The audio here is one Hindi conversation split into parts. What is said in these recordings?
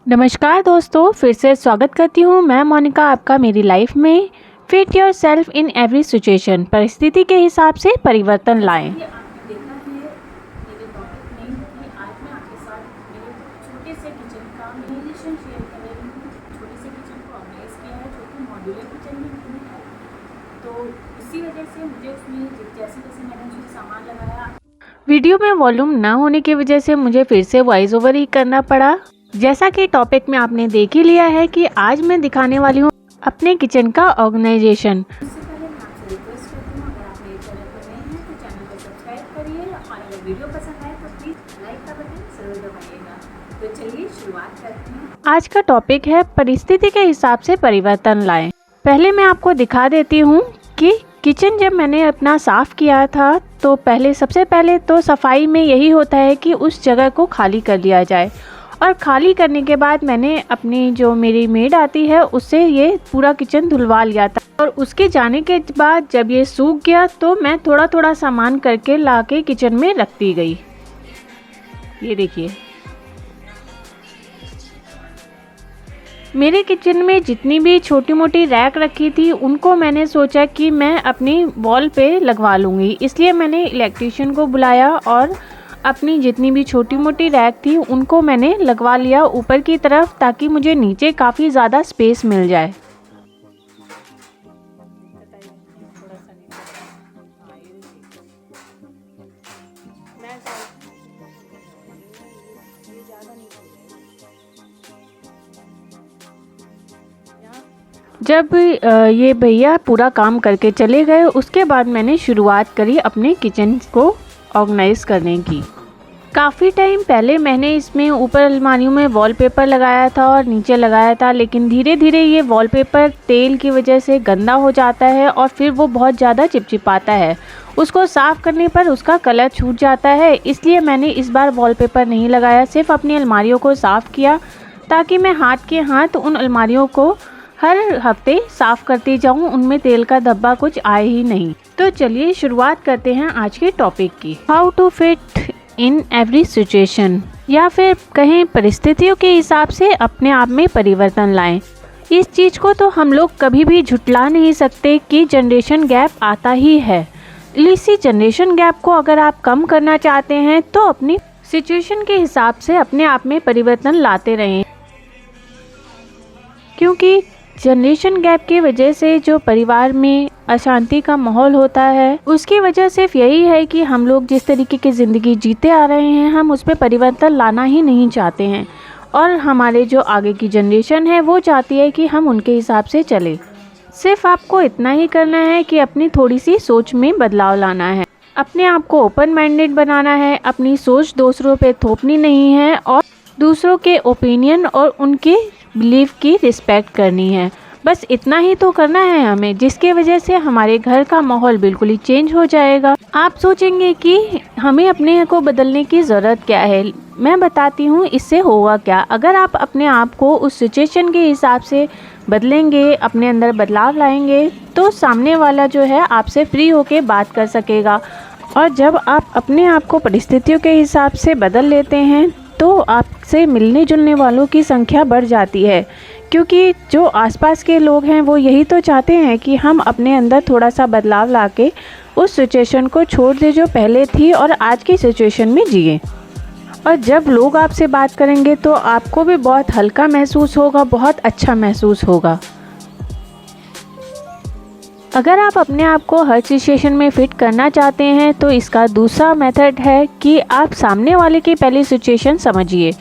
नमस्कार दोस्तों, फिर से स्वागत करती हूँ मैं मोनिका आपका मेरी लाइफ में। Fit your self in every situation, परिस्थिति के हिसाब से परिवर्तन लाएं। आपने देखा है मेरे टॉपिक में कि आज मैं आपके साथ मेरे छोटे से किचन का मेडिटेशन शेयर कर रही हूँ। छोटे से किचन को ऑर्गेनाइज किया है जो कि मॉड्यूलर किचन में नहीं है, तो इसी वजह से मुझे उसमें जैसे जैसे मैंने उसमें सामान लगाया। वीडियो में वॉल्यूम ना होने की वजह से मुझे फिर से वॉइस ओवर ही करना पड़ा। जैसा कि टॉपिक में आपने देख ही लिया है कि आज मैं दिखाने वाली हूँ अपने किचन का ऑर्गेनाइजेशन। इससे पहले मैं आपसे रिक्वेस्ट करती हूँ, अगर आप मेरे चैनल पर नए हैं तो चैनल को सब्सक्राइब करिए और अगर वीडियो पसंद आए तो प्लीज़ लाइक का बटन ज़रूर दबाइएगा। तो चलिए शुरुआत करते हैं। आज का टॉपिक है परिस्थिति के हिसाब से परिवर्तन लाएं। पहले मैं आपको दिखा देती हूँ कि किचन जब मैंने अपना साफ़ किया था तो सबसे पहले तो सफाई में यही होता है कि उस जगह को खाली कर दिया जाए। और खाली करने के बाद मैंने अपनी जो मेरी मेड आती है उससे ये पूरा किचन धुलवा लिया था। और उसके जाने के बाद जब ये सूख गया तो मैं थोड़ा थोड़ा सामान करके लाके किचन में रखती गई। ये देखिए, मेरे किचन में जितनी भी छोटी मोटी रैक रखी थी उनको मैंने सोचा कि मैं अपनी वॉल पे लगवा लूँगी, इसलिए मैंने इलेक्ट्रीशियन को बुलाया और अपनी जितनी भी छोटी मोटी रैक थी उनको मैंने लगवा लिया ऊपर की तरफ, ताकि मुझे नीचे काफ़ी ज़्यादा स्पेस मिल जाए। जब ये भैया पूरा काम करके चले गए उसके बाद मैंने शुरुआत करी अपने किचन को ऑर्गेनाइज करने की। काफ़ी टाइम पहले मैंने इसमें ऊपर अलमारियों में वॉलपेपर लगाया था और नीचे लगाया था, लेकिन धीरे धीरे ये वॉलपेपर तेल की वजह से गंदा हो जाता है और फिर वो बहुत ज़्यादा चिपचिपाता है। उसको साफ़ करने पर उसका कलर छूट जाता है, इसलिए मैंने इस बार वॉलपेपर नहीं लगाया, सिर्फ अपनी अलमारियों को साफ़ किया ताकि मैं हाथ के हाथ उन अलमारियों को हर हफ्ते साफ़ करती जाऊं, उनमें तेल का धब्बा कुछ आए ही नहीं। तो चलिए शुरुआत करते हैं आज के टॉपिक की। How to fit in every situation, या फिर कहें परिस्थितियों के हिसाब से अपने आप में परिवर्तन लाएं। इस चीज़ को तो हम लोग कभी भी झुटला नहीं सकते कि जनरेशन गैप आता ही है। इसी जनरेशन गैप को अगर आप कम करना चाहते हैं तो अपनी सिचुएशन के हिसाब से अपने आप में परिवर्तन लाते रहें, क्योंकि जनरेशन गैप की वजह से जो परिवार में अशांति का माहौल होता है उसकी वजह सिर्फ यही है कि हम लोग जिस तरीके की ज़िंदगी जीते आ रहे हैं हम उस पर परिवर्तन लाना ही नहीं चाहते हैं, और हमारे जो आगे की जनरेशन है वो चाहती है कि हम उनके हिसाब से चलें। सिर्फ आपको इतना ही करना है कि अपनी थोड़ी सी सोच में बदलाव लाना है, अपने आप को ओपन माइंडेड बनाना है, अपनी सोच दूसरों पे थोपनी नहीं है और दूसरों के ओपिनियन और उनके बिलीव की रिस्पेक्ट करनी है। बस इतना ही तो करना है हमें, जिसके वजह से हमारे घर का माहौल बिल्कुल ही चेंज हो जाएगा। आप सोचेंगे कि हमें अपने को बदलने की ज़रूरत क्या है, मैं बताती हूँ इससे होगा क्या। अगर आप अपने आप को उस सिचुएशन के हिसाब से बदलेंगे, अपने अंदर बदलाव लाएंगे, तो सामने वाला जो है आपसे फ्री होके बात कर सकेगा। और जब आप अपने आप को परिस्थितियों के हिसाब से बदल लेते हैं तो आपसे मिलने जुलने वालों की संख्या बढ़ जाती है, क्योंकि जो आसपास के लोग हैं वो यही तो चाहते हैं कि हम अपने अंदर थोड़ा सा बदलाव लाके उस सिचुएशन को छोड़ दें जो पहले थी और आज की सिचुएशन में जिए। और जब लोग आपसे बात करेंगे तो आपको भी बहुत हल्का महसूस होगा, बहुत अच्छा महसूस होगा। अगर आप अपने आप को हर सिचुएशन में फ़िट करना चाहते हैं तो इसका दूसरा मेथड है कि आप सामने वाले की पहली सिचुएशन समझिए,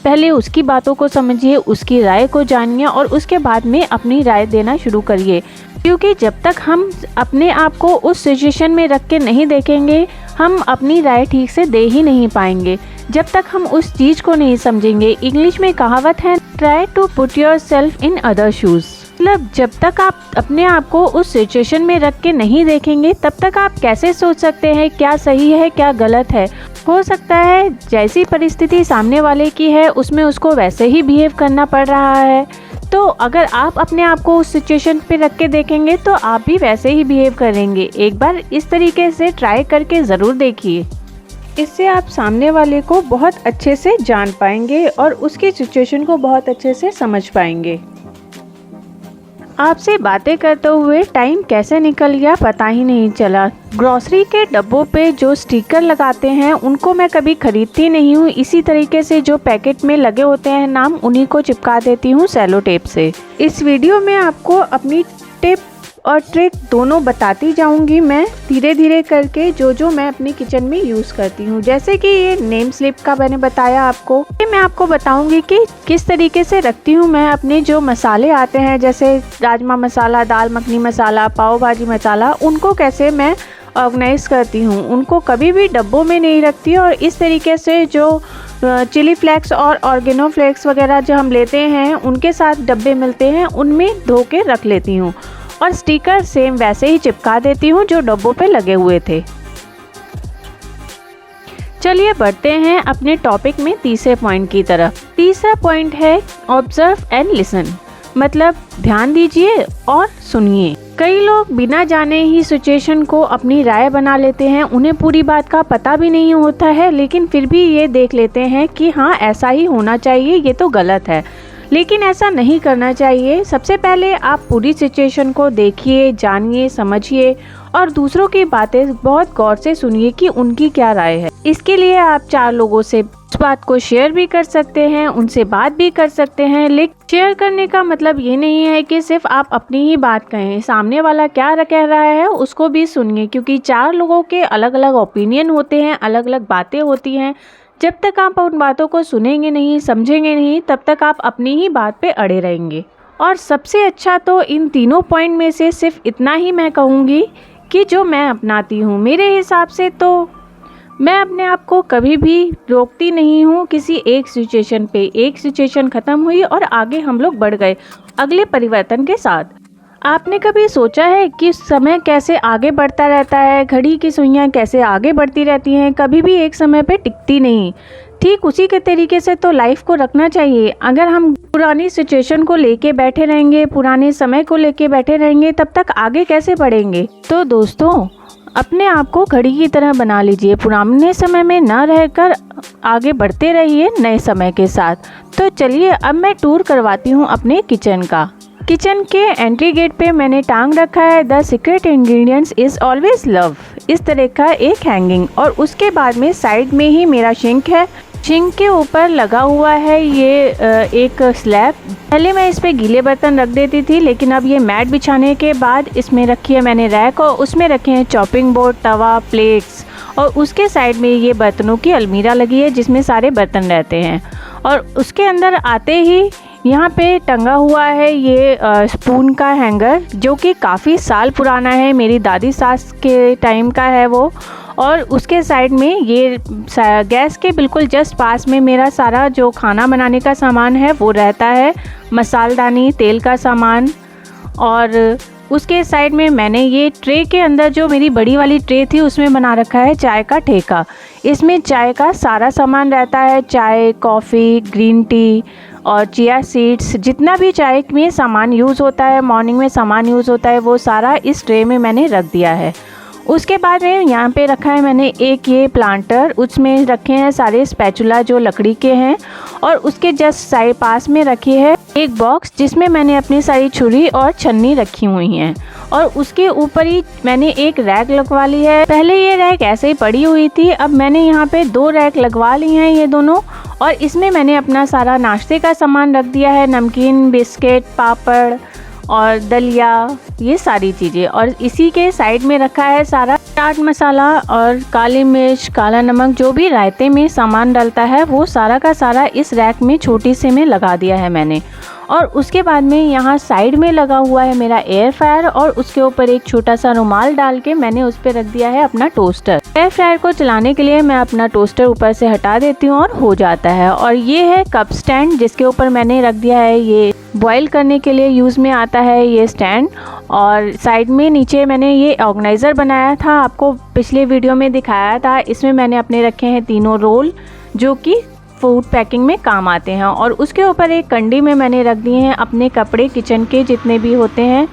पहले उसकी बातों को समझिए, उसकी राय को जानिए और उसके बाद में अपनी राय देना शुरू करिए। क्योंकि जब तक हम अपने आप को उस सिचुएशन में रख के नहीं देखेंगे हम अपनी राय ठीक से दे ही नहीं पाएंगे, जब तक हम उस चीज़ को नहीं समझेंगे। इंग्लिश में कहावत है, try to put your self in other shoes. मतलब जब तक आप अपने आप को उस सिचुएशन में रख के नहीं देखेंगे तब तक आप कैसे सोच सकते हैं क्या सही है क्या गलत है। हो सकता है जैसी परिस्थिति सामने वाले की है उसमें उसको वैसे ही बिहेव करना पड़ रहा है, तो अगर आप अपने आप को उस सिचुएशन पे रख के देखेंगे तो आप भी वैसे ही बिहेव करेंगे। एक बार इस तरीके से ट्राई करके ज़रूर देखिए। इससे आप सामने वाले को बहुत अच्छे से जान पाएंगे और उसकी सिचुएशन को बहुत अच्छे से समझ पाएंगे। आपसे बातें करते हुए टाइम कैसे निकल गया पता ही नहीं चला। ग्रॉसरी के डब्बों पे जो स्टिकर लगाते हैं उनको मैं कभी खरीदती नहीं हूँ। इसी तरीके से जो पैकेट में लगे होते हैं नाम, उन्हीं को चिपका देती हूँ सेलो टेप से। इस वीडियो में आपको अपनी टिप और ट्रिक दोनों बताती जाऊंगी मैं धीरे धीरे करके, जो मैं अपनी किचन में यूज़ करती हूँ। जैसे कि ये नेम स्लिप का मैंने बताया आपको, ये मैं आपको बताऊंगी कि किस तरीके से रखती हूँ मैं अपने जो मसाले आते हैं, जैसे राजमा मसाला, दाल मखनी मसाला, पाव भाजी मसाला, उनको कैसे मैं ऑर्गेनाइज करती हूँ। उनको कभी भी डब्बों में नहीं रखती और इस तरीके से जो चिली फ्लेक्स और ऑर्गेनो फ्लेक्स वगैरह जो हम लेते हैं उनके साथ डब्बे मिलते हैं, उनमें धो के रख लेती हूँ और स्टिकर सेम वैसे ही चिपका देती हूँ जो डब्बों पे लगे हुए थे। चलिए बढ़ते हैं अपने टॉपिक में तीसरे पॉइंट की तरफ। तीसरा पॉइंट है ऑब्जर्व एंड लिसन, मतलब ध्यान दीजिए और सुनिए। कई लोग बिना जाने ही सिचुएशन को अपनी राय बना लेते हैं। उन्हें पूरी बात का पता भी नहीं होता है, लेकिन फिर भी ये देख लेते हैं कि हाँ ऐसा ही होना चाहिए, ये तो गलत है। लेकिन ऐसा नहीं करना चाहिए। सबसे पहले आप पूरी सिचुएशन को देखिए, जानिए, समझिए और दूसरों की बातें बहुत गौर से सुनिए कि उनकी क्या राय है। इसके लिए आप 4 लोगों से उस बात को शेयर भी कर सकते हैं, उनसे बात भी कर सकते हैं। लेकिन शेयर करने का मतलब ये नहीं है कि सिर्फ आप अपनी ही बात कहें, सामने वाला क्या कह रहा है उसको भी सुनिए, क्योंकि 4 लोगों के अलग अलग ओपिनियन होते हैं, अलग अलग बातें होती हैं। जब तक आप उन बातों को सुनेंगे नहीं, समझेंगे नहीं, तब तक आप अपनी ही बात पे अड़े रहेंगे। और सबसे अच्छा तो इन तीनों पॉइंट में से सिर्फ इतना ही मैं कहूँगी कि जो मैं अपनाती हूँ, मेरे हिसाब से तो मैं अपने आप को कभी भी रोकती नहीं हूँ किसी एक सिचुएशन पे। एक सिचुएशन ख़त्म हुई और आगे हम लोग बढ़ गए अगले परिवर्तन के साथ। आपने कभी सोचा है कि समय कैसे आगे बढ़ता रहता है, घड़ी की सुइयां कैसे आगे बढ़ती रहती हैं, कभी भी एक समय पे टिकती नहीं। ठीक उसी के तरीके से तो लाइफ को रखना चाहिए। अगर हम पुरानी सिचुएशन को लेके बैठे रहेंगे, पुराने समय को लेके बैठे रहेंगे, तब तक आगे कैसे बढ़ेंगे। तो दोस्तों, अपने आप को घड़ी की तरह बना लीजिए, पुराने समय में न रहकर आगे बढ़ते रहिए नए समय के साथ। तो चलिए अब मैं टूर करवाती हूँ अपने किचन का। किचन के एंट्री गेट पे मैंने टांग रखा है the secret ingredients is always love, इस तरह का एक हैंगिंग। और उसके बाद में साइड में ही मेरा सिंक है। सिंक के ऊपर लगा हुआ है ये एक स्लैब। पहले मैं इस पे गीले बर्तन रख देती थी, लेकिन अब ये मैट बिछाने के बाद इसमें रखी है मैंने रैक और उसमें रखे हैं चॉपिंग बोर्ड, तवा, प्लेट्स और उसके साइड में ये बर्तनों की अलमीरा लगी है जिसमें सारे बर्तन रहते हैं। और उसके अंदर आते ही यहाँ पे टंगा हुआ है ये स्पून का हैंगर, जो कि काफ़ी साल पुराना है, मेरी दादी सास के टाइम का है वो। और उसके साइड में ये गैस के बिल्कुल जस्ट पास में मेरा सारा जो खाना बनाने का सामान है वो रहता है, मसालदानी, तेल का सामान। और उसके साइड में मैंने ये ट्रे के अंदर जो मेरी बड़ी वाली ट्रे थी उसमें बना रखा है चाय का ठेका। इसमें चाय का सारा सामान रहता है, चाय, कॉफ़ी, ग्रीन टी और चिया सीड्स, जितना भी चाय में सामान यूज़ होता है, मॉर्निंग में सामान यूज़ होता है, वो सारा इस ट्रे में मैंने रख दिया है। उसके बाद में यहाँ पे रखा है मैंने एक ये प्लांटर, उसमें रखे हैं सारे स्पैचुला जो लकड़ी के हैं। और उसके जस्ट साइड पास में रखी है एक बॉक्स जिसमें मैंने अपनी सारी छुरी और छन्नी रखी हुई हैं। और उसके ऊपर ही मैंने एक रैक लगवा ली है। पहले ये रैक ऐसे ही पड़ी हुई थी, अब मैंने यहाँ पे 2 रैक लगवा ली हैं ये दोनों। और इसमें मैंने अपना सारा नाश्ते का सामान रख दिया है, नमकीन, बिस्किट, पापड़ और दलिया, ये सारी चीज़ें। और इसी के साइड में रखा है सारा चाट मसाला और काली मिर्च, काला नमक, जो भी रायते में सामान डलता है वो सारा का सारा इस रैक में छोटी से में लगा दिया है मैंने। और उसके बाद में यहाँ साइड में लगा हुआ है मेरा एयर फ्रायर और उसके ऊपर एक छोटा सा रुमाल डाल के मैंने उस पर रख दिया है अपना टोस्टर। एयर फ्रायर को चलाने के लिए मैं अपना टोस्टर ऊपर से हटा देती हूँ और हो जाता है। और ये है कप स्टैंड जिसके ऊपर मैंने रख दिया है, ये बॉईल करने के लिए यूज़ में आता है ये स्टैंड। और साइड में नीचे मैंने ये ऑर्गेनाइज़र बनाया था, आपको पिछले वीडियो में दिखाया था। इसमें मैंने अपने रखे हैं 3 रोल जो कि फूड पैकिंग में काम आते हैं। और उसके ऊपर एक कंडी में मैंने रख दिए हैं अपने कपड़े किचन के जितने भी होते हैं।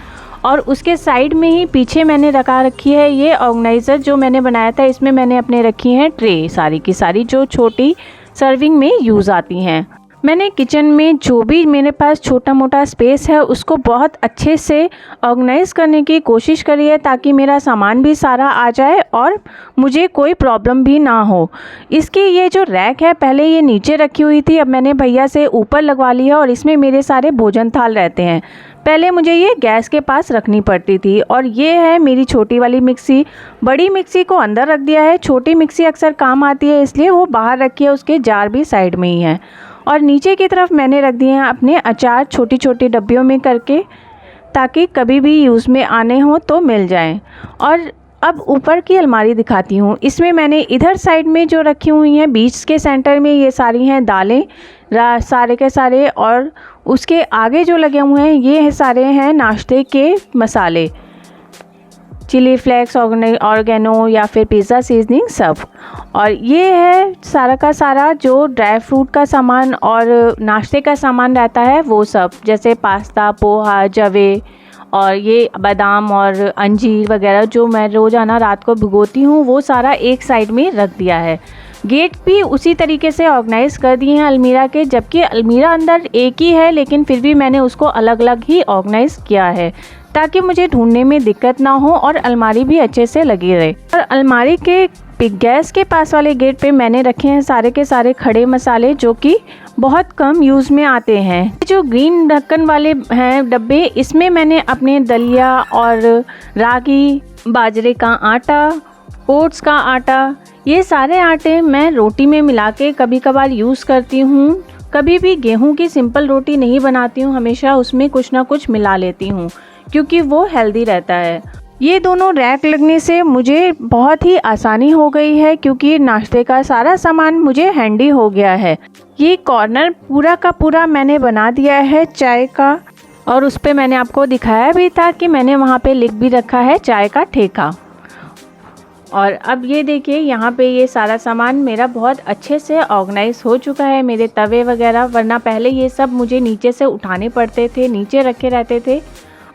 और उसके साइड में ही पीछे मैंने रखी है ये ऑर्गेनाइज़र जो मैंने बनाया था। इसमें मैंने अपने रखी हैं ट्रे सारी की सारी जो छोटी सर्विंग में यूज़ आती हैं। मैंने किचन में जो भी मेरे पास छोटा मोटा स्पेस है उसको बहुत अच्छे से ऑर्गेनाइज़ करने की कोशिश करी है ताकि मेरा सामान भी सारा आ जाए और मुझे कोई प्रॉब्लम भी ना हो। इसकी ये जो रैक है पहले ये नीचे रखी हुई थी, अब मैंने भैया से ऊपर लगवा ली है और इसमें मेरे सारे भोजन थाल रहते हैं। पहले मुझे ये गैस के पास रखनी पड़ती थी। और ये है मेरी छोटी वाली मिक्सी। बड़ी मिक्सी को अंदर रख दिया है, छोटी मिक्सी अक्सर काम आती है इसलिए वो बाहर रखी है, उसके जार भी साइड में ही है। और नीचे की तरफ मैंने रख दिए हैं अपने अचार छोटी छोटी डब्बियों में करके ताकि कभी भी यूज़ में आने हो तो मिल जाएं। और अब ऊपर की अलमारी दिखाती हूँ। इसमें मैंने इधर साइड में जो रखी हुई हैं बीच के सेंटर में ये सारी हैं दालें सारे के सारे, और उसके आगे जो लगे हुए हैं ये सारे हैं नाश्ते के मसाले, चिली फ्लेक्स, ऑर्गेनो या फिर पिज़्ज़ा सीजनिंग सब। और ये है सारा का सारा जो ड्राई फ्रूट का सामान और नाश्ते का सामान रहता है वो सब, जैसे पास्ता, पोहा, जवे और ये बादाम और अंजीर वगैरह जो मैं रोज़ाना रात को भिगोती हूँ वो सारा एक साइड में रख दिया है। गेट भी उसी तरीके से ऑर्गेनाइज़ कर दिए हैं अलमीरा के, जबकि अलमीरा अंदर एक ही है लेकिन फिर भी मैंने उसको अलग अलग ही ऑर्गेनाइज़ किया है ताकि मुझे ढूंढने में दिक्कत ना हो और अलमारी भी अच्छे से लगी रहे। और अलमारी के गैस के पास वाले गेट पे मैंने रखे हैं सारे के सारे खड़े मसाले जो कि बहुत कम यूज़ में आते हैं। जो ग्रीन ढक्कन वाले हैं डब्बे, इसमें मैंने अपने दलिया और रागी, बाजरे का आटा, ओट्स का आटा, ये सारे आटे मैं रोटी में मिला के कभी कभार यूज़ करती हूँ। कभी भी गेहूँ की सिंपल रोटी नहीं बनाती हूँ, हमेशा उसमें कुछ ना कुछ मिला लेती हूँ क्योंकि वो हेल्दी रहता है। ये दोनों रैक लगने से मुझे बहुत ही आसानी हो गई है क्योंकि नाश्ते का सारा सामान मुझे हैंडी हो गया है। ये कॉर्नर पूरा का पूरा मैंने बना दिया है चाय का, और उस पर मैंने आपको दिखाया भी था कि मैंने वहाँ पे लिख भी रखा है चाय का ठेका। और अब ये देखिए यहाँ पे ये सारा सामान मेरा बहुत अच्छे से ऑर्गेनाइज हो चुका है, मेरे तवे वगैरह, वरना पहले ये सब मुझे नीचे से उठाने पड़ते थे, नीचे रखे रहते थे।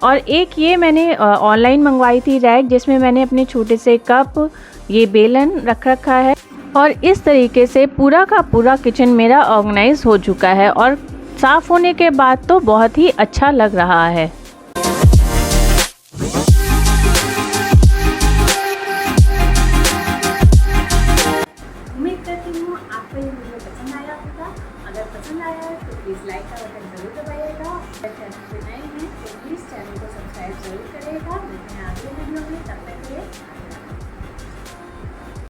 और एक ये मैंने ऑनलाइन मंगवाई थी रैक जिसमें मैंने अपने छोटे से कप, ये बेलन रख रखा है। और इस तरीके से पूरा का पूरा किचन मेरा ऑर्गेनाइज हो चुका है और साफ़ होने के बाद तो बहुत ही अच्छा लग रहा है।